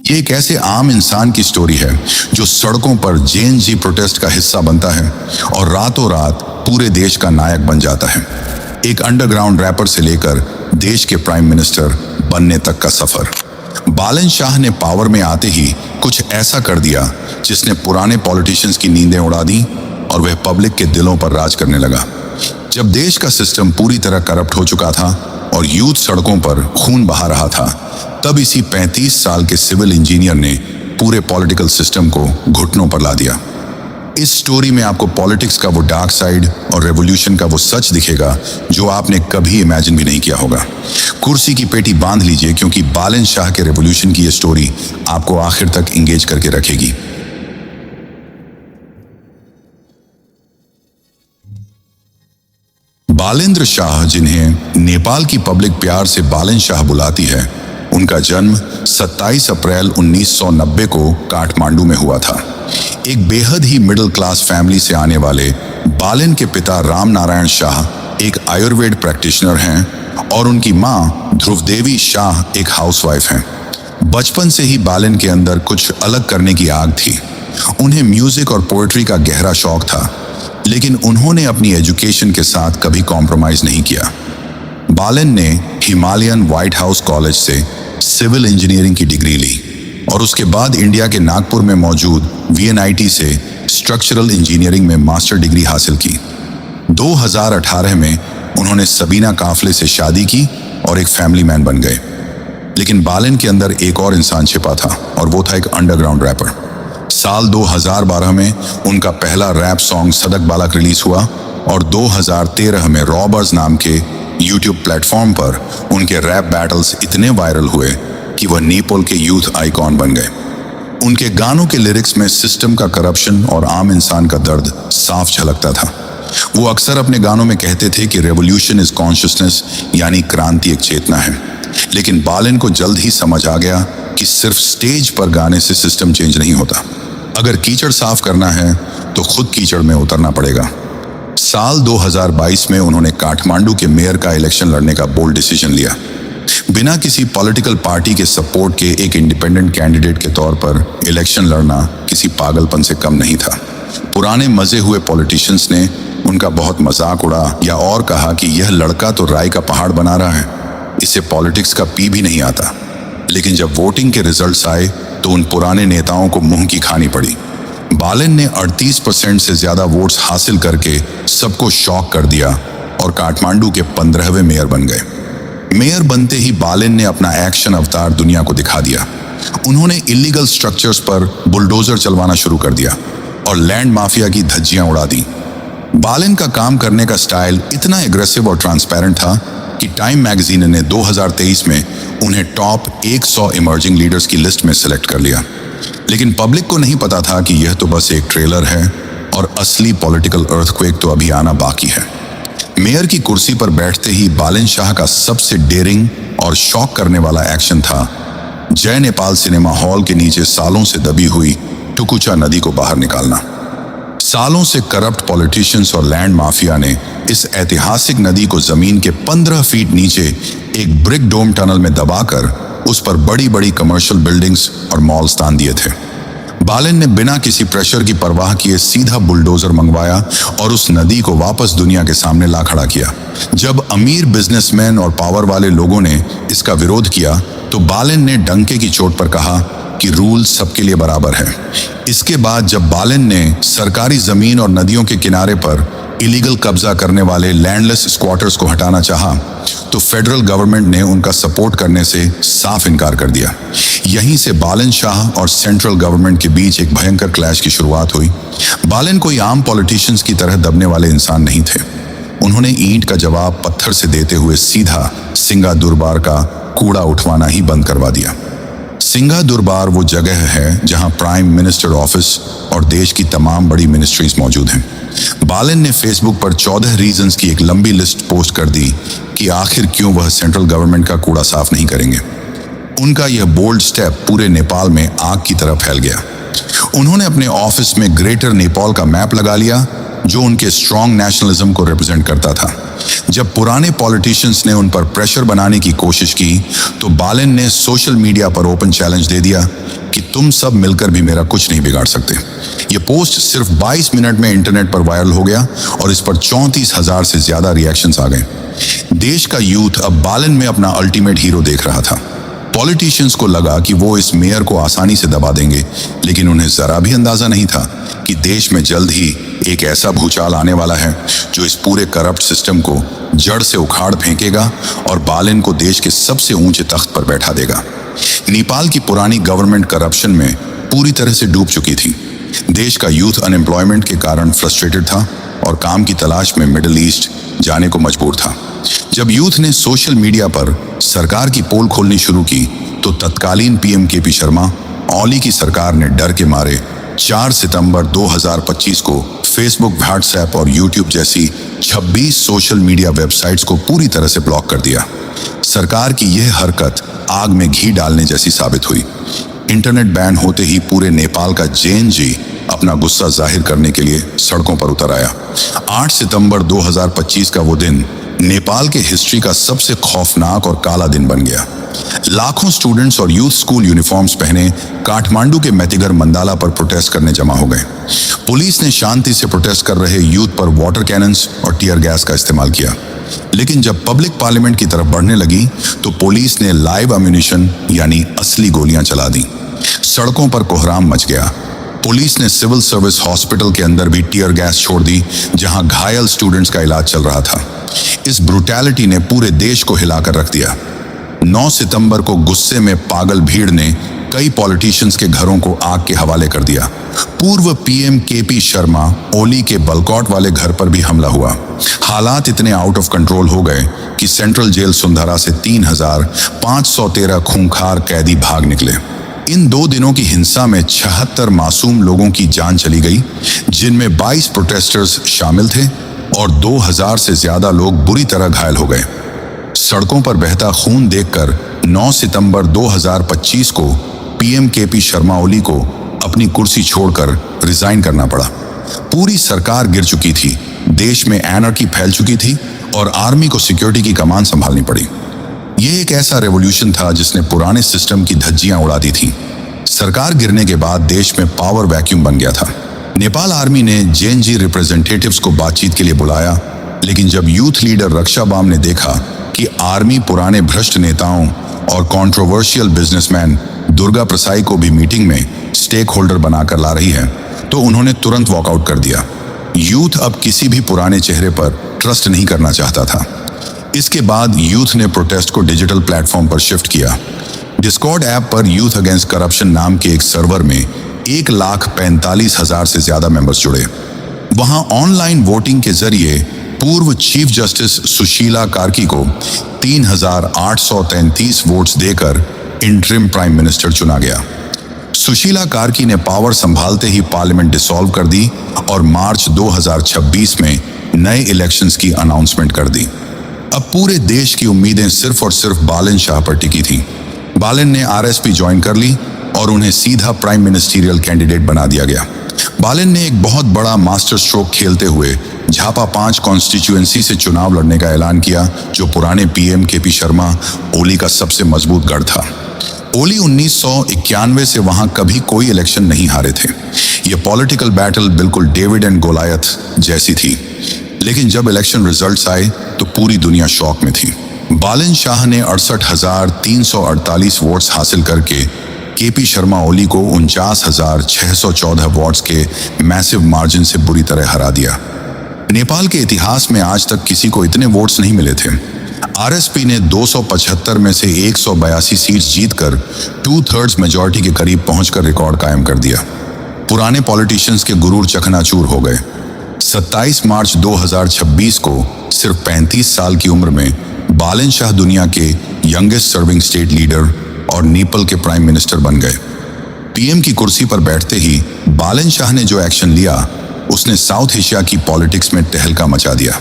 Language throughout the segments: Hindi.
ये एक ऐसे आम इंसान की स्टोरी है जो सड़कों पर जेएनजी प्रोटेस्ट का हिस्सा बनता है और रातों रात पूरे देश का नायक बन जाता है। एक अंडरग्राउंड रैपर से लेकर देश के प्राइम मिनिस्टर बनने तक का सफर। बालन शाह ने पावर में आते ही कुछ ऐसा कर दिया जिसने पुराने पॉलिटिशियंस की नींदें उड़ा दी और वह पब्लिक के दिलों पर राज करने लगा। जब देश का सिस्टम पूरी तरह करप्ट हो चुका था और यूथ सड़कों पर खून बहा रहा था, तब इसी 35 साल के सिविल इंजीनियर ने पूरे पॉलिटिकल सिस्टम को घुटनों पर ला दिया। इस स्टोरी में आपको पॉलिटिक्स का वो डार्क साइड और रेवोल्यूशन का वो सच दिखेगा जो आपने कभी इमेजिन भी नहीं किया होगा। कुर्सी की पेटी बांध लीजिए, क्योंकि बालन शाह के रेवोल्यूशन की ये स्टोरी आपको आखिर तक इंगेज करके रखेगी। बालेंद्र शाह, जिन्हें नेपाल की पब्लिक प्यार से बालन शाह बुलाती है, उनका जन्म 27 अप्रैल 1990 को काठमांडू में हुआ था। एक बेहद ही मिडिल क्लास फैमिली से आने वाले बालन के पिता राम नारायण शाह एक आयुर्वेद प्रैक्टिशनर हैं और उनकी मां ध्रुवदेवी शाह एक हाउसवाइफ हैं। बचपन से ही बालन के अंदर कुछ अलग करने की आग थी। उन्हें म्यूजिक और पोएट्री का गहरा शौक था, लेकिन उन्होंने अपनी एजुकेशन के साथ कभी कॉम्प्रोमाइज नहीं किया। बालन ने हिमालयन व्हाइट हाउस कॉलेज से सिविल इंजीनियरिंग की डिग्री ली और उसके बाद इंडिया के नागपुर में मौजूद VNIT से स्ट्रक्चरल इंजीनियरिंग में मास्टर डिग्री हासिल की। 2018 में उन्होंने सबीना काफले से शादी की और एक फैमिली मैन बन गए। लेकिन बालन के अंदर एक और इंसान छिपा था और वो था एक अंडरग्राउंड रैपर। साल 2012 में उनका पहला रैप सॉन्ग सदक बालक रिलीज हुआ और 2013 में रॉबर्स नाम के यूट्यूब प्लेटफॉर्म पर उनके रैप बैटल्स इतने वायरल हुए कि वह नेपाल के यूथ आइकॉन बन गए। उनके गानों के लिरिक्स में सिस्टम का करप्शन और आम इंसान का दर्द साफ झलकता था। वो अक्सर अपने गानों में कहते थे कि रेवोल्यूशन इज कॉन्शियसनेस, यानी क्रांति एक चेतना है। लेकिन बालन को जल्द ही समझ आ गया कि सिर्फ स्टेज पर गाने से सिस्टम चेंज नहीं होता। अगर कीचड़ साफ करना है तो खुद कीचड़ में उतरना पड़ेगा। साल 2022 में उन्होंने काठमांडू के मेयर का इलेक्शन लड़ने का बोल्ड डिसीजन लिया। बिना किसी पॉलिटिकल पार्टी के सपोर्ट के एक इंडिपेंडेंट कैंडिडेट के तौर पर इलेक्शन लड़ना किसी पागलपन से कम नहीं था। पुराने मजे हुए पॉलिटिशियंस ने उनका बहुत मजाक उड़ा या और कहा कि यह लड़का तो राई का पहाड़ बना रहा है, इसे पॉलिटिक्स का पी भी नहीं आता। लेकिन जब वोटिंग के रिजल्ट्स आए तो उन पुराने नेताओं को मुंह की खानी पड़ी। बालन ने 38% से ज्यादा वोट्स हासिल करके सबको शॉक कर दिया और काठमांडू के 15वें मेयर बन गए। मेयर बनते ही बालन ने अपना एक्शन अवतार दुनिया को दिखा दिया। उन्होंने इलीगल स्ट्रक्चर्स पर बुलडोजर चलवाना शुरू कर दिया और लैंड माफिया की धज्जियां उड़ा दी। बालन का काम करने का स्टाइल इतना एग्रेसिव और ट्रांसपेरेंट था कि टाइम मैगजीन ने 2023 में उन्हें टॉप 100 इमर्जिंग लीडर्स की लिस्ट में सिलेक्ट कर लिया। लेकिन पब्लिक को नहीं पता था कि यह तो बस एक ट्रेलर है और असली पॉलिटिकल अर्थक्वेक तो अभी आना बाकी है। मेयर की कुर्सी पर बैठते ही बालन शाह का सबसे डेयरिंग और शॉक करने वाला एक्शन था जय नेपाल सिनेमा हॉल के नीचे सालों से दबी हुई टुकुचा नदी को बाहर निकालना। सालों से करप्ट पॉलिटिशियंस और लैंड माफिया ने इस ऐतिहासिक नदी को जमीन के 15 फीट नीचे एक ब्रिक डोम टनल में दबाकर उस पर बड़ी बड़ी कमर्शियल बिल्डिंग्स और मॉल्स तान दिए थे। बालन ने बिना किसी प्रेशर की परवाह किए सीधा बुलडोजर मंगवाया और उस नदी को वापस दुनिया के सामने ला खड़ा किया। जब अमीर बिजनेसमैन और पावर वाले लोगों ने इसका विरोध किया तो बालन ने डंके की चोट पर कहा कि रूल सबके लिए बराबर है। इसके बाद जब बालन ने सरकारी जमीन और नदियों के किनारे पर इलीगल कब्जा करने वाले लैंडलेस स्क्वाटर्स को हटाना चाहा, तो फेडरल गवर्नमेंट ने उनका सपोर्ट करने से साफ इनकार कर दिया। यहीं से बालन शाह और सेंट्रल गवर्नमेंट के बीच एक भयंकर क्लैश की शुरुआत हुई। बालन कोई आम पॉलिटिशियंस की तरह दबने वाले इंसान नहीं थे। उन्होंने ईंट का जवाब पत्थर से देते हुए सीधा सिंगा दुर्बार का कूड़ा उठवाना ही बंद करवा दिया। सिंगा दुर्बार वो जगह है जहां प्राइम मिनिस्टर ऑफिस और देश की तमाम बड़ी मिनिस्ट्रीज मौजूद हैं। बालन ने फेसबुक पर 14 रीजंस की एक लंबी लिस्ट पोस्ट कर दी कि आखिर क्यों वह सेंट्रल गवर्नमेंट का कूड़ा साफ नहीं करेंगे। उनका यह बोल्ड स्टेप पूरे नेपाल में आग की तरह फैल गया। उन्होंने अपने ऑफिस में ग्रेटर नेपाल का मैप लगा लिया जो उनके स्ट्रॉन्ग नेशनलिज्म को रिप्रेजेंट करता था। जब पुराने पॉलिटिशियंस ने उन पर प्रेशर बनाने की कोशिश की तो बालन ने सोशल मीडिया पर ओपन चैलेंज दे दिया कि तुम सब मिलकर भी मेरा कुछ नहीं बिगाड़ सकते। ये पोस्ट सिर्फ 22 मिनट में इंटरनेट पर वायरल हो गया और इस पर 34,000 से ज्यादा रिएक्शंस आ गए। देश का यूथ अब बालन में अपना अल्टीमेट हीरो देख रहा था। पॉलिटिशियंस को लगा कि वो इस मेयर को आसानी से दबा देंगे, लेकिन उन्हें जरा भी अंदाजा नहीं था कि देश में जल्द ही एक ऐसा भूचाल आने वाला है जो इस पूरे करप्ट सिस्टम को जड़ से उखाड़ फेंकेगा और बालन को देश के सबसे ऊंचे तख्त पर बैठा देगा। नेपाल की पुरानी गवर्नमेंट करप्शन में पूरी तरह से डूब चुकी थी। देश का यूथ अनएम्प्लॉयमेंट के कारण फ्रस्ट्रेटेड था और काम की तलाश में मिडिल ईस्ट जाने को मजबूर था। जब यूथ ने सोशल मीडिया पर सरकार की पोल खोलनी शुरू की तो तत्कालीन पीएम केपी शर्मा ओली की सरकार ने डर के मारे 4 सितंबर 2025 को फेसबुक, व्हाट्सएप और यूट्यूब जैसी 26 सोशल मीडिया वेबसाइट्स को पूरी तरह से ब्लॉक कर दिया। सरकार की यह हरकत आग में घी डालने जैसी साबित हुई। इंटरनेट बैन होते ही पूरे नेपाल का जेएनजी अपना गुस्सा जाहिर करने के लिए सड़कों पर उतर आया। 8 सितंबर 2025 का वो दिन नेपाल के हिस्ट्री का सबसे खौफनाक और काला दिन बन गया। लाखों स्टूडेंट्स और यूथ स्कूल यूनिफॉर्म्स पहने काठमांडू के मेतिगर मंडाला पर प्रोटेस्ट करने जमा हो गए। पुलिस ने शांति से प्रोटेस्ट कर रहे यूथ पर वाटर कैनन्स और टीयर गैस का इस्तेमाल किया, लेकिन जब पब्लिक पार्लियामेंट की तरफ बढ़ने लगी तो पुलिस ने लाइव अम्यूनिशन यानी असली गोलियां चला दी। सड़कों पर कोहराम मच गया। पुलिस ने सिविल सर्विस हॉस्पिटल के अंदर भी टीयर गैस छोड़ दी, जहां घायल स्टूडेंट्स का इलाज चल रहा था। इस ब्रुटैलिटी ने पूरे देश को हिलाकर रख दिया। 9 सितंबर को गुस्से में पागल भीड़ ने कई पॉलिटिशियंस के घरों को आग के हवाले कर दिया। पूर्व पीएम केपी शर्मा ओली के बलकौट वाले घर पर भी हमला हुआ। हालात इतने आउट ऑफ कंट्रोल हो गए कि सेंट्रल जेल सुंदरा से 3,513 खूंखार कैदी भाग निकले। इन 2 दिनों की हिंसा में 76 मासूम लोगों की जान चली गई, जिनमें 22 प्रोटेस्टर्स शामिल थे और 2,000 से ज्यादा लोग बुरी तरह घायल हो गए। सड़कों पर बहता खून देखकर 9 सितंबर 2025 को पीएम केपी शर्मा ओली को अपनी कुर्सी छोड़कर रिजाइन करना पड़ा। पूरी सरकार गिर चुकी थी, देश में एनर्की फैल चुकी थी और आर्मी को सिक्योरिटी की कमान संभालनी पड़ी। यह एक ऐसा रेवोल्यूशन था जिसने पुराने सिस्टम की धज्जियां उड़ा दी थी। सरकार गिरने के बाद देश में पावर वैक्यूम बन गया था। नेपाल आर्मी ने जेएनजी रिप्रेजेंटेटिव्स को बातचीत के लिए बुलाया, लेकिन जब यूथ लीडर रक्षाबाम ने देखा कि आर्मी पुराने भ्रष्ट नेताओं और कंट्रोवर्शियल बिजनेसमैन दुर्गा प्रसाई को भी मीटिंग में स्टेक होल्डर बनाकर ला रही है, तो उन्होंने तुरंत वॉकआउट कर दिया। यूथ अब किसी भी पुराने चेहरे पर ट्रस्ट नहीं करना चाहता था। इसके बाद यूथ ने प्रोटेस्ट को डिजिटल प्लेटफॉर्म पर शिफ्ट किया। डिस्कॉर्ड ऐप पर यूथ अगेंस्ट करप्शन नाम के एक सर्वर में 1,45,000 से ज्यादा मेंबर्स जुड़े। वहां ऑनलाइन वोटिंग के जरिए पूर्व चीफ जस्टिस सुशीला कार्की को 3,833 वोट्स देकर इंटरिम प्राइम मिनिस्टर चुना गया। सुशीला कार्की ने पावर संभालते ही पार्लियामेंट डिसॉल्व कर दी और मार्च 2026 में नए इलेक्शंस की अनाउंसमेंट कर दी। अब पूरे देश की उम्मीदें सिर्फ और सिर्फ बालन शाह पर टिकी थी। बालन ने आरएसपी ज्वाइन कर ली और उन्हें सीधा प्राइम मिनिस्टीरियल कैंडिडेट बना दिया गया। बालन ने एक बहुत बड़ा मास्टर स्ट्रोक खेलते हुए झापा 5 कॉन्स्टिट्यूएंसी से चुनाव लड़ने का ऐलान किया, जो पुराने पीएम केपी शर्मा ओली का सबसे मजबूत गढ़ था। ओली 1991 से वहां कभी कोई इलेक्शन नहीं हारे थे। यह पॉलिटिकल बैटल बिल्कुल डेविड एंड गोलायत जैसी थी। लेकिन जब इलेक्शन रिजल्ट्स आए तो पूरी दुनिया शॉक में थी। बालन शाह ने 68,348 वोट्स हासिल करके केपी शर्मा ओली को 49,614 वोट्स के मैसिव मार्जिन से बुरी तरह हरा दिया। नेपाल के इतिहास में आज तक किसी को इतने वोट्स नहीं मिले थे। आरएसपी ने 275 में से 182 सीट्स जीतकर 2/3 मेजॉरिटी के करीब पहुंचकर रिकॉर्ड कायम कर दिया। पुराने पॉलिटिशियंस के गुरूर चकनाचूर हो गए। 27 मार्च 2026 को सिर्फ 35 साल की उम्र में बालन शाह दुनिया के यंगेस्ट सर्विंग स्टेट लीडर और नेपाल के प्राइम मिनिस्टर बन गए। पीएम की कुर्सी पर बैठते ही बालन शाह ने जो एक्शन लिया, उसने साउथ एशिया की पॉलिटिक्स में तहलका मचा दिया।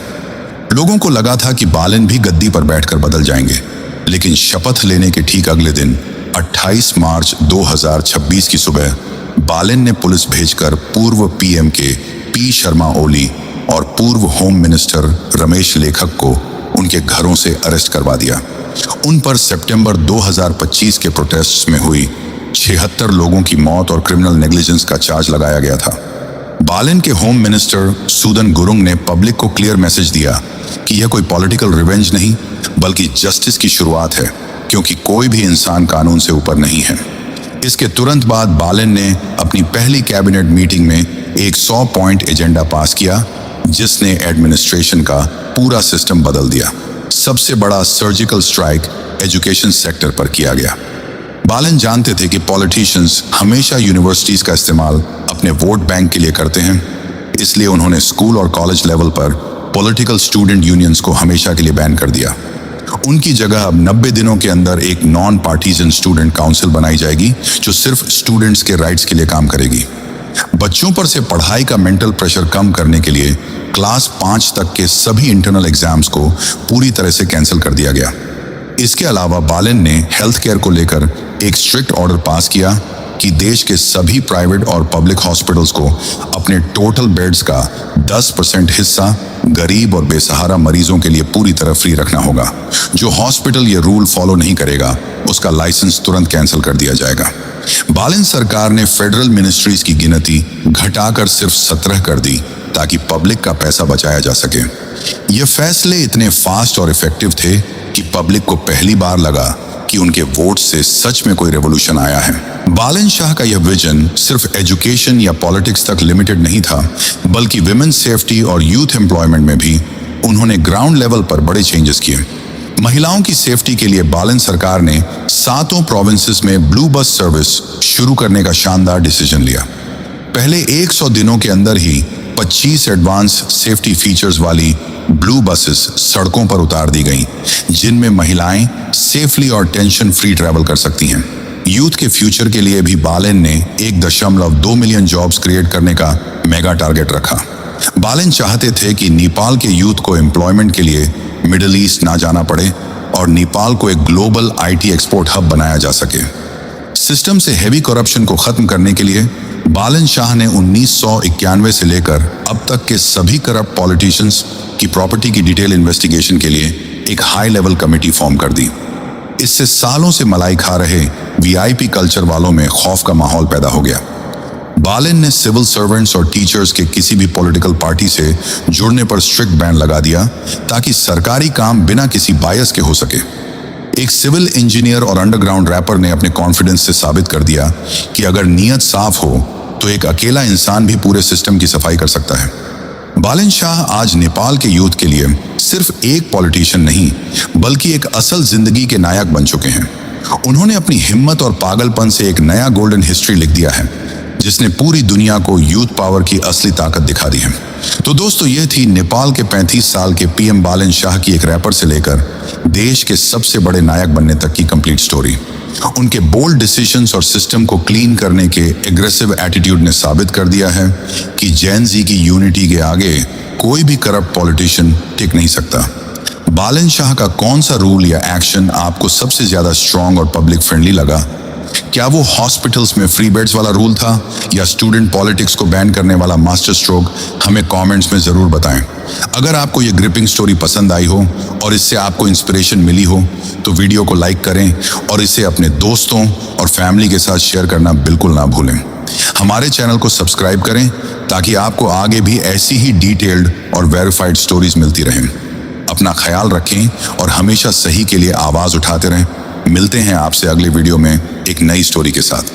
लोगों को लगा था कि बालन भी गद्दी पर बैठकर बदल जाएंगे, लेकिन शपथ लेने के ठीक अगले दिन 28 मार्च 2026 की सुबह बालन ने पुलिस भेजकर पूर्व पीएम के पी शर्मा ओली और पूर्व होम मिनिस्टर रमेश लेखक को उनके घरों से अरेस्ट करवा दिया। उन पर सितंबर 2025 के प्रोटेस्ट्स में हुई 76 लोगों की मौत और क्रिमिनल नेग्लिजेंस का चार्ज लगाया गया था। बालिन के होम मिनिस्टर सूदन गुरुंग ने पब्लिक को क्लियर मैसेज दिया कि यह कोई पॉलिटिकल रिवेंज नहीं बल्कि जस्टिस की शुरुआत है, क्योंकि कोई भी इंसान कानून से ऊपर नहीं है। इसके तुरंत बाद बालिन ने अपनी पहली कैबिनेट मीटिंग में एक 100 पॉइंट एजेंडा पास किया, जिसने एडमिनिस्ट्रेशन का पूरा सिस्टम बदल दिया। सबसे बड़ा सर्जिकल स्ट्राइक एजुकेशन सेक्टर पर किया गया। बालिन जानते थे कि पॉलिटिशियंस हमेशा यूनिवर्सिटीज का इस्तेमाल अपने वोट बैंक के लिए करते हैं, इसलिए उन्होंने स्कूल और कॉलेज लेवल पर पॉलिटिकल स्टूडेंट यूनियंस को हमेशा के लिए बैन कर दिया। उनकी जगह अब 90 दिनों के अंदर एक नॉन पार्टीजन स्टूडेंट काउंसिल बनाई जाएगी, जो सिर्फ स्टूडेंट्स के राइट्स के लिए काम करेगी। बच्चों पर से पढ़ाई का मेंटल प्रेशर कम करने के लिए क्लास 5 तक के सभी इंटरनल एग्जाम्स को पूरी तरह से कैंसिल कर दिया गया। इसके अलावा बालिन ने हेल्थ केयर को लेकर एक स्ट्रिक्ट ऑर्डर पास किया कि देश के सभी प्राइवेट और पब्लिक हॉस्पिटल्स को अपने टोटल बेड्स का 10% हिस्सा गरीब और बेसहारा मरीजों के लिए पूरी तरह फ्री रखना होगा। जो हॉस्पिटल ये रूल फॉलो नहीं करेगा, उसका लाइसेंस तुरंत कैंसिल कर दिया जाएगा। बालिन सरकार ने फेडरल मिनिस्ट्रीज की गिनती घटाकर सिर्फ 17 कर दी, ताकि पब्लिक का पैसा बचाया जा सके। ये फैसले इतने फास्ट और इफेक्टिव थे कि पब्लिक को पहली बार लगा कि उनके वोट से सच में कोई रेवोल्यूशन आया है। बालिन शाह का यह विजन सिर्फ एजुकेशन या पॉलिटिक्स तक लिमिटेड नहीं था, बल्कि विमेन सेफ्टी और यूथ एम्प्लॉयमेंट में भी उन्होंने ग्राउंड लेवल पर बड़े चेंजेस किए। महिलाओं की सेफ्टी के लिए बालिन सरकार ने 7 प्रोविंसेस में ब्लू बस सर्विस शुरू करने का शानदार डिसीजन लिया। पहले 100 दिनों के अंदर ही 25 एडवांस सेफ्टी फीचर्स वाली ब्लू बसेस सड़कों पर उतार दी गईं, जिनमें महिलाएं सेफली और टेंशन फ्री ट्रैवल कर सकती हैं। यूथ के फ्यूचर के लिए भी बालिन ने 1.2 मिलियन जॉब्स क्रिएट करने का मेगा टारगेट रखा। बालिन चाहते थे कि नेपाल के यूथ को एम्प्लॉयमेंट के लिए मिडिल ईस्ट ना जाना पड़े और नेपाल को एक ग्लोबल आईटी एक्सपोर्ट हब बनाया जा सके। सिस्टम से हेवी करप्शन को खत्म करने के लिए बालिन शाह ने 1991 से लेकर अब तक के सभी करप्ट पॉलिटिशियंस की प्रॉपर्टी की डिटेल इन्वेस्टिगेशन के लिए एक हाई लेवल कमेटी फॉर्म कर दी। इससे सालों से मलाई खा रहे वीआईपी कल्चर वालों में खौफ का माहौल पैदा हो गया। बालिन ने सिविल सर्वेंट्स और टीचर्स के किसी भी पॉलिटिकल पार्टी से जुड़ने पर स्ट्रिक्ट बैन लगा दिया, ताकि सरकारी काम बिना किसी बायस के हो सके। एक सिविल इंजीनियर और अंडरग्राउंड रैपर ने अपने कॉन्फिडेंस से साबित कर दिया कि अगर नीयत साफ हो तो एक अकेला इंसान भी पूरे सिस्टम की सफाई कर सकता है। बालिन शाह आज नेपाल के यूथ के लिए सिर्फ एक पॉलिटिशियन नहीं, बल्कि एक असल जिंदगी के नायक बन चुके हैं। उन्होंने अपनी हिम्मत और पागलपन से एक नया गोल्डन हिस्ट्री लिख दिया है, जिसने पूरी दुनिया को यूथ पावर की असली ताकत दिखा दी है। तो दोस्तों, यह थी नेपाल के 35 साल के पीएम बालिन शाह की एक रैपर से लेकर देश के सबसे बड़े नायक बनने तक की कंप्लीट स्टोरी। उनके बोल्ड डिसीजंस और सिस्टम को क्लीन करने के एग्रेसिव एटीट्यूड ने साबित कर दिया है कि जेन जी की यूनिटी के आगे कोई भी करप्ट पॉलिटिशियन टिक नहीं सकता। बालिन शाह का कौन सा रूल या एक्शन आपको सबसे ज्यादा स्ट्रॉन्ग और पब्लिक फ्रेंडली लगा? क्या वो हॉस्पिटल्स में फ्री बेड्स वाला रूल था या स्टूडेंट पॉलिटिक्स को बैन करने वाला मास्टर स्ट्रोक? हमें कमेंट्स में जरूर बताएं। अगर आपको ये ग्रिपिंग स्टोरी पसंद आई हो और इससे आपको इंस्पिरेशन मिली हो तो वीडियो को लाइक करें और इसे अपने दोस्तों और फैमिली के साथ शेयर करना बिल्कुल ना भूलें। हमारे चैनल को सब्सक्राइब करें ताकि आपको आगे भी ऐसी ही डिटेल्ड और वेरीफाइड स्टोरीज मिलती रहें। अपना ख्याल रखें और हमेशा सही के लिए आवाज उठाते रहें। मिलते हैं आपसे अगले वीडियो में एक नई स्टोरी के साथ।